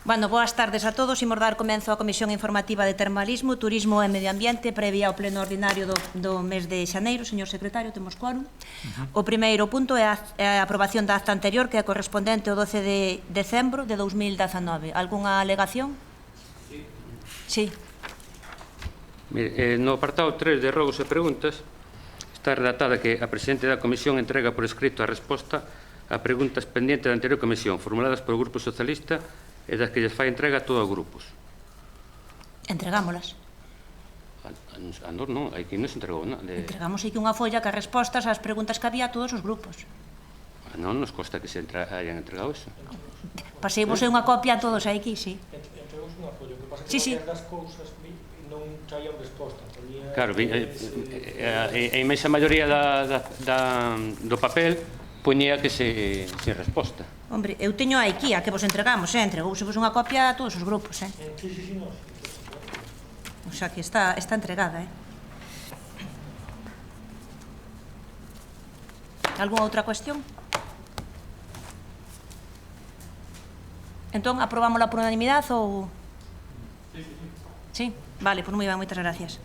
Bueno, boas tardes a todos. Imos dar comenzo á Comisión Informativa de Termalismo, Turismo e Medio Ambiente previa ao pleno ordinario do mes de xaneiro. Señor secretario, temos quórum. O primeiro punto é a aprobación da acta anterior, que é correspondente ao 12 de decembro de 2019. Algúnha alegación? Sí. Mire, no apartado 3 de rogos e preguntas está redactada que a Presidente da Comisión entrega por escrito a resposta a preguntas pendientes da anterior Comisión, formuladas polo Grupo Socialista e das que lles fai entrega a todos os grupos. Entregámolas. A nós non, aquí non se entregou nada. Entregamos aquí unha folla que as respostas ás preguntas que había a todos os grupos. Non nos consta que se hayan entregado eso. Paseimos unha copia a todos aquí, sí. Entregamos unha folla, o que pasa Sí, sí. que das cousas non traían resposta. Claro, a imensa maioría do papel poñía que sin resposta. Hombre, eu teño aquí a que vos entregamos, entregouse vos unha copia a todos os grupos, Sí, non. O sea que está entregada, Algúna outra cuestión? Entón, aprobámola por unanimidade ou... Sí? Vale, pois moi ben, moitas gracias.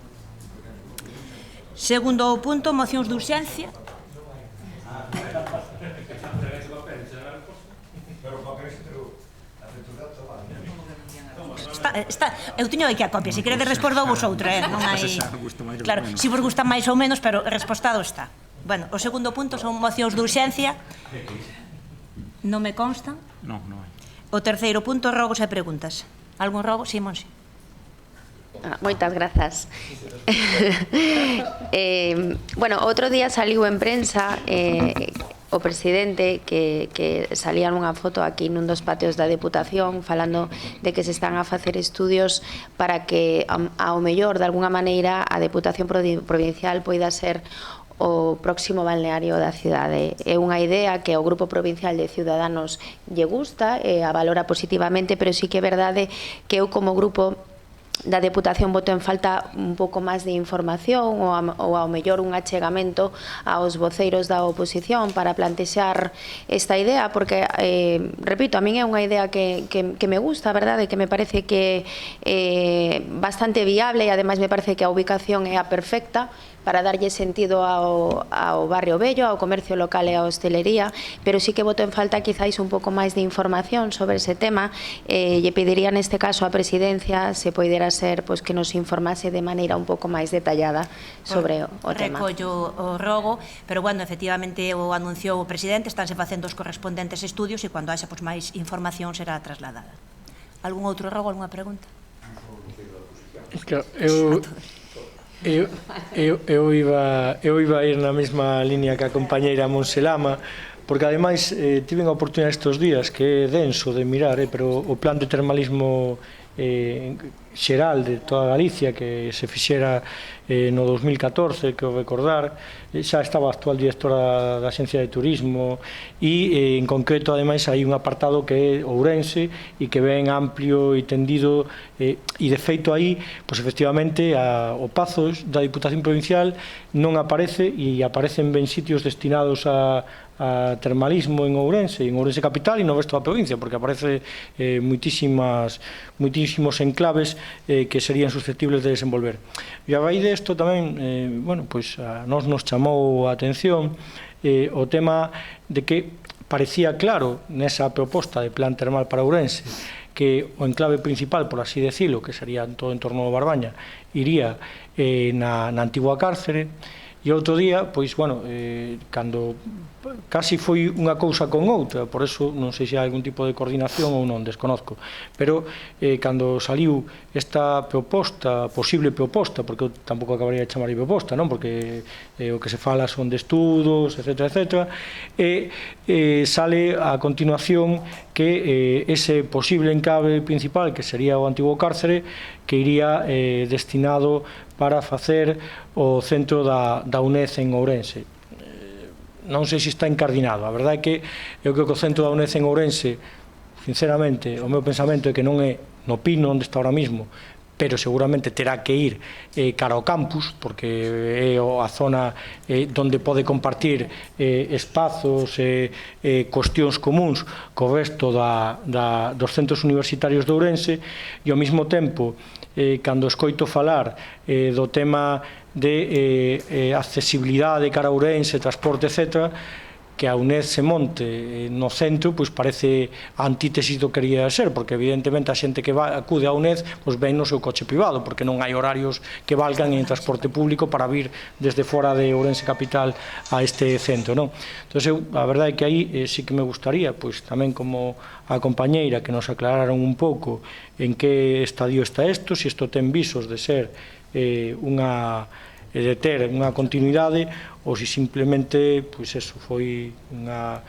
Segundo punto, mocións de urxencia. Eu teño aquí a copia, se queredes resposta vos outra, non hai... Claro, se vos gusta máis ou menos, pero respostado está. Bueno, o segundo punto son mocións de urxencia. Non me constan. Non hai. O terceiro punto, rogos e preguntas. Algún rogo? Sí, Monse. Moitas grazas. Bueno, outro día saliu en prensa o presidente que salía nunha foto aquí nun dos patios da Deputación falando de que se están a facer estudios para que ao mellor de alguna maneira a Deputación Provincial poida ser o próximo balneario da cidade. É unha idea que ao Grupo Provincial de Ciudadanos lle gusta e a valora positivamente, pero sí que é verdade que eu como grupo da Deputación voto en falta un pouco máis de información ou ao mellor un achegamento aos voceiros da oposición para plantexar esta idea, porque, repito, a min é unha idea que me gusta, a verdade, que me parece que é bastante viable e ademais me parece que a ubicación é a perfecta para darlle sentido ao barrio bello, ao comercio local e á hostelería, pero sí que voto en falta quizáis un pouco máis de información sobre ese tema. Lle pediría neste caso á Presidencia se poidera ser que nos informase de maneira un pouco máis detallada sobre o tema. Recollo o rogo, pero bueno, efectivamente o anunciou o Presidente, estánse facendo os correspondentes estudios e cando haxa máis información será trasladada. Algún outro rogo, algunha pregunta? Claro, eu iba a ir na mesma línea que a compañeira Monse Lama, porque ademais tiven a oportunidade estes días, que é denso de mirar, pero o plan de termalismo xeral de toda Galicia que se fixera no 2014, que o recordar, xa estaba a actual directora da Axencia de Turismo e en concreto ademais hai un apartado que é Ourense e que ven amplio e tendido e de feito aí, pois efectivamente o Pazo da Diputación Provincial non aparece e aparecen ben sitios destinados a termalismo en Ourense capital e no resto da provincia, porque aparece moitísimos enclaves que serían susceptibles de desenvolver. E a raíz desto tamén, a nós nos chamou a atención o tema de que parecía claro nesa proposta de plan termal para Ourense que o enclave principal, por así decirlo, que sería todo en torno ao Barbaña, iría na antigua cárcere. E outro día, cando casi foi unha cousa con outra, por eso non sei se hai algún tipo de coordinación ou non, desconozco, pero cando saliu esta proposta, posible proposta, porque eu tampouco acabaría de chamar proposta, non? Porque o que se fala son de estudos, etc., e sale a continuación que ese posible enclave principal, que sería o antigo cárcere, que iría destinado para facer o centro da UNED en Ourense. Non sei se está encardinado. A verdade é que eu creo que o centro da UNED en Ourense, sinceramente, o meu pensamento é que non é no Pino, onde está ahora mismo, pero seguramente terá que ir cara ao campus, porque é a zona onde pode compartir espazos e cuestións comuns co resto dos centros universitarios de Ourense, e ao mesmo tempo, cando escoito falar do tema de accesibilidade cara a Ourense, transporte, etc., que a UNED se monte no centro, pois parece a antítesis do que quería ser, porque evidentemente a xente que acude a UNED pois ven no seu coche privado, porque non hai horarios que valgan en transporte público para vir desde fora de Ourense capital a este centro, non? Entón, a verdade é que aí sí que me gustaría, pois tamén como a compañeira, que nos aclararon un pouco en que estadio está isto, se isto ten visos de ser de ter unha continuidade ou se simplemente, pois eso, foi unha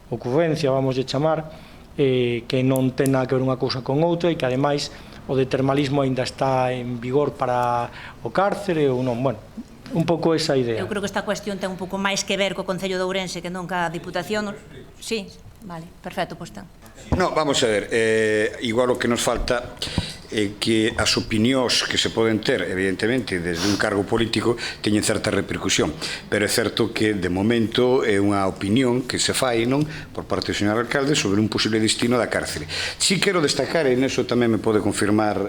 ocurrencia, vamos a chamar, que non ten nada que ver unha cousa con outra e que ademais o de termalismo ainda está en vigor para o cárcere ou non, bueno, un pouco esa idea. Eu creo que esta cuestión ten un pouco máis que ver co Concello de Ourense que non ca Diputación. Sí, vale, perfecto, pois ten. No, vamos a ver, igual o que nos falta que as opinións que se poden ter, evidentemente, desde un cargo político teñen certa repercusión, pero é certo que de momento é unha opinión que se fai, non, por parte do señor alcalde sobre un posible destino da cárcere. Si quero destacar, e neso tamén me pode confirmar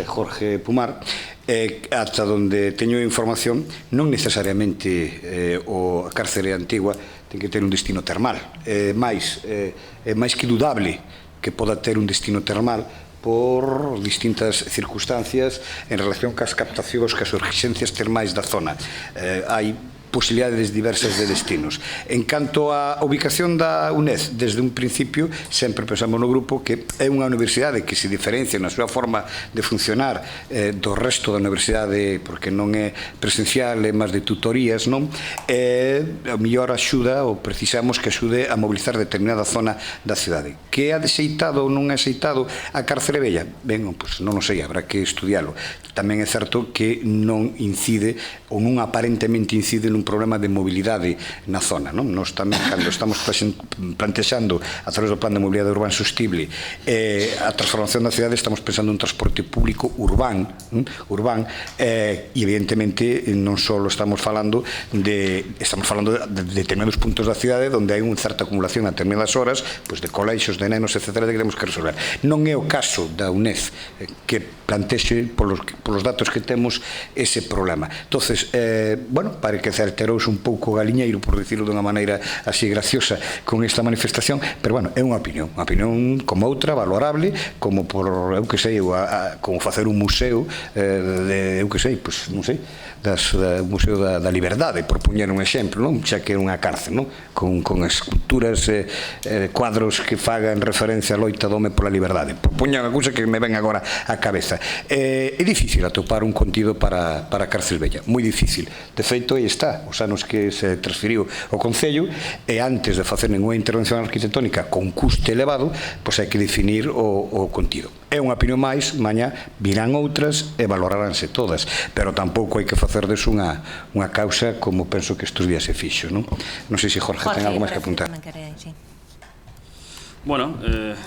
Jorge Pumar, ata onde teño información, non necesariamente a cárcere antigua ten que ter un destino termal, é máis que dudable que poda ter un destino termal por distintas circunstancias en relación cas captacións, cas urgencias termais da zona. Hai posibilidades diversas de destinos. En canto á ubicación da UNED, desde un principio sempre pensamos no grupo que é unha universidade que se diferencia na súa forma de funcionar do resto da universidade, porque non é presencial, é máis de tutorías, non? A mellor axuda, ou precisamos que axude a mobilizar determinada zona da cidade. Que é deseitado ou non é aceitado a cárcere vella? Ben, pois non o sei, habrá que estudialo. Tamén é certo que non incide, ou non aparentemente incide nun problema de mobilidade na zona, non? Nos tamén, cando estamos plantexando a través do Plan de Mobilidade Urbana Sostible a transformación da cidade, estamos pensando en transporte público urbán, e evidentemente non só estamos falando de determinados puntos da cidade onde hai unha certa acumulación a determinadas horas, pois de colexios, de nenos, etc., que temos que resolver. Non é o caso da UNED que plantexe polos datos que temos ese problema. Entonces, bueno, pare que alterouse un pouco galiñeiro, por dicirlo dunha maneira así graciosa, con esta manifestación, pero bueno, é unha opinión como outra, valorable, como por, eu que sei, como facer un museo eu que sei, pois, non sei, un museo da liberdade, por poñer un exemplo, non? Xa que é unha cárcel, non? Con esculturas, cuadros que fagan referencia á loita do home pola liberdade, por poñer unha cousa que me ven agora á cabeza. É difícil atopar un contido para a cárcel vella, moi difícil. De feito, aí está, os anos que se transferiu o Concello, e antes de facer ninguna intervención arquitectónica con custe elevado, pois hai que definir o contido. É unha opinión máis, mañá virán outras e valoraránse todas, pero tampouco hai que facer deso unha causa como penso que estes días se fixo, non? Non sei se Jorge ten algo máis que apuntar. Bueno,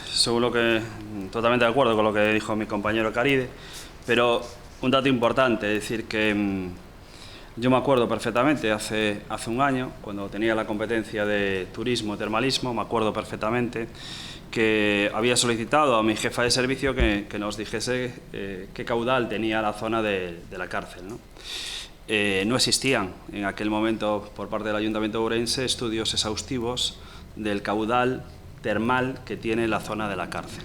según lo que, totalmente de acuerdo con lo que dijo mi compañero Caride, pero un dato importante, es decir, que yo me acuerdo perfectamente hace un año, cuando tenía la competencia de turismo y termalismo, me acuerdo perfectamente que había solicitado a mi jefa de servicio que nos dijese qué caudal tenía la zona de la cárcel, ¿no? No existían en aquel momento por parte del Ayuntamiento de Ourense estudios exhaustivos del caudal termal que tiene la zona de la cárcel.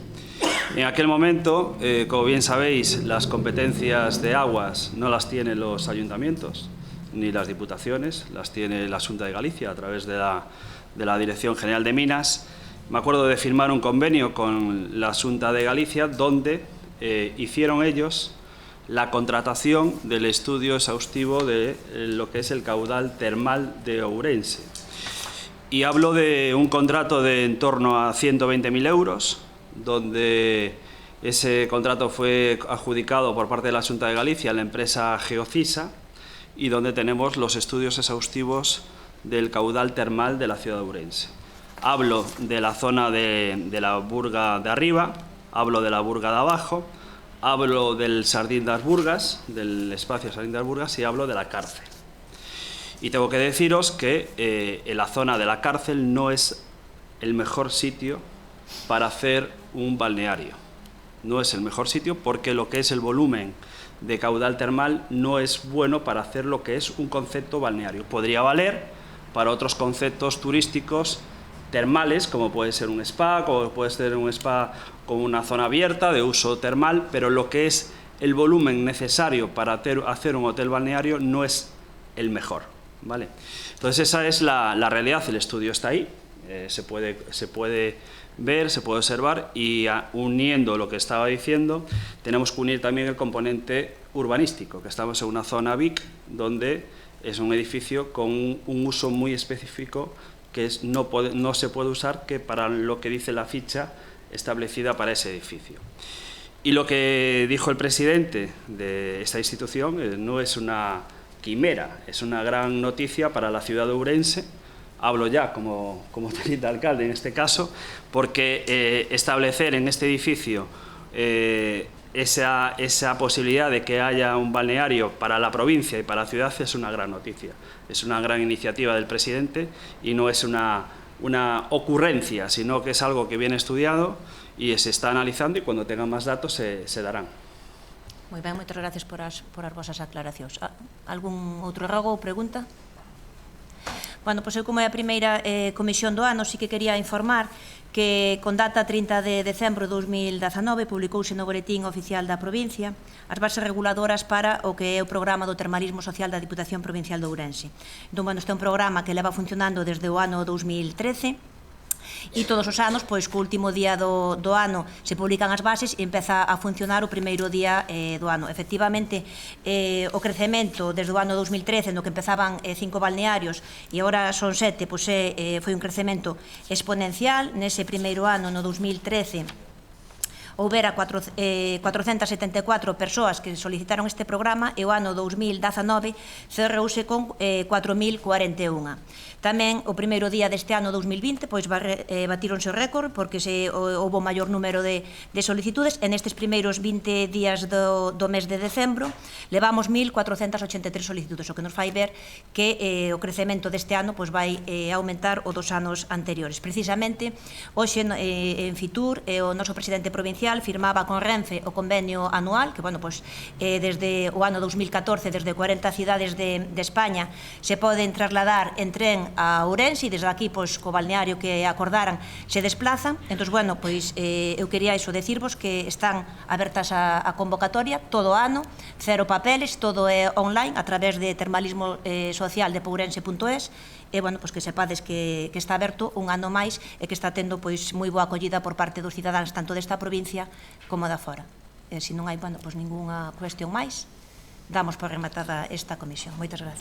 En aquel momento, como bien sabéis, las competencias de aguas no las tienen los ayuntamientos ni las diputaciones, las tiene la Xunta de Galicia a través de la Dirección General de Minas. Me acuerdo de firmar un convenio con la Xunta de Galicia donde hicieron ellos la contratación del estudio exhaustivo de lo que es el caudal termal de Ourense. Y hablo de un contrato de en torno a 120.000 euros, donde ese contrato fue adjudicado por parte de la Xunta de Galicia a la empresa Geocisa y donde tenemos los estudios exhaustivos del caudal termal de la ciudad de Ourense. Hablo de la zona de la burga de arriba, hablo de la burga de abajo, hablo del Sardín das Burgas, del espacio Sardín das Burgas, y hablo de la cárcel. Y tengo que deciros que en la zona de la cárcel no es el mejor sitio para hacer un balneario. No es el mejor sitio porque lo que es el volumen de caudal termal no es bueno para hacer lo que es un concepto balneario. Podría valer para otros conceptos turísticos termales, como puede ser un spa, como puede ser un spa con una zona abierta de uso termal, pero lo que es el volumen necesario para hacer un hotel balneario no es el mejor, ¿vale? Entonces esa es la realidad, el estudio está ahí, se puede ver, se puede observar, y uniendo lo que estaba diciendo, tenemos que unir también el componente urbanístico, que estamos en una zona BIC, donde es un edificio con un uso muy específico que no se puede usar que para lo que dice la ficha establecida para ese edificio. Y lo que dijo el presidente de esta institución no es una quimera, es una gran noticia para la ciudad de Ourense. Hablo ya como teniente alcalde en este caso, porque establecer en este edificio esa posibilidad de que haya un balneario para la provincia y para la ciudad es una gran noticia. Es una gran iniciativa del presidente y no es una ocurrencia, sino que es algo que viene estudiado y se está analizando, y cuando tengan más datos se darán. Moi ben, moitas gracias por as vosas aclaracións. Algún outro rogo ou pregunta? Bueno, pois eu, como é a primeira comisión do ano, sí que quería informar que con data 30 de decembro de 2019 publicouse no Boletín Oficial da Provincia as bases reguladoras para o que é o programa do termalismo social da Diputación Provincial de Ourense. Entón, bueno, este é un programa que leva funcionando desde o ano 2013, e todos os anos, pois, co último día do ano se publican as bases e empeza a funcionar o primeiro día do ano. Efectivamente, o crecemento desde o ano 2013, no que empezaban 5 balnearios e agora son 7, pois foi un crecemento exponencial. Nese primeiro ano, no 2013, houbera 474 persoas que solicitaron este programa, e o ano 2019 cerrouse con 4.041. Tamén o primeiro día deste ano 2020 pois batíronse o récord porque houbo maior número de solicitudes. En estes primeiros 20 días do mes de decembro levamos 1.483 solicitudes, o que nos fai ver que o crecemento deste ano pois vai aumentar o dos anos anteriores. Precisamente, hoxe en Fitur o noso presidente provincial firmaba con Renfe o convenio anual, que, bueno, pois, desde o ano 2014, desde 40 cidades de España, se poden trasladar en tren a Ourense, e desde aquí, pois, co balneario que acordaran, se desplazan. Entón, bueno, pois, eu quería iso decirvos que están abertas a convocatoria todo o ano, cero papeles, todo é online, a través de termalismo social de pourense.es, e, bueno, pois que sepades que está aberto un ano máis e que está tendo, pois, moi boa acollida por parte dos cidadáns, tanto desta provincia como da fora. Se non hai, bueno, pois, ningunha cuestión máis, damos por rematada esta comisión. Moitas grazas.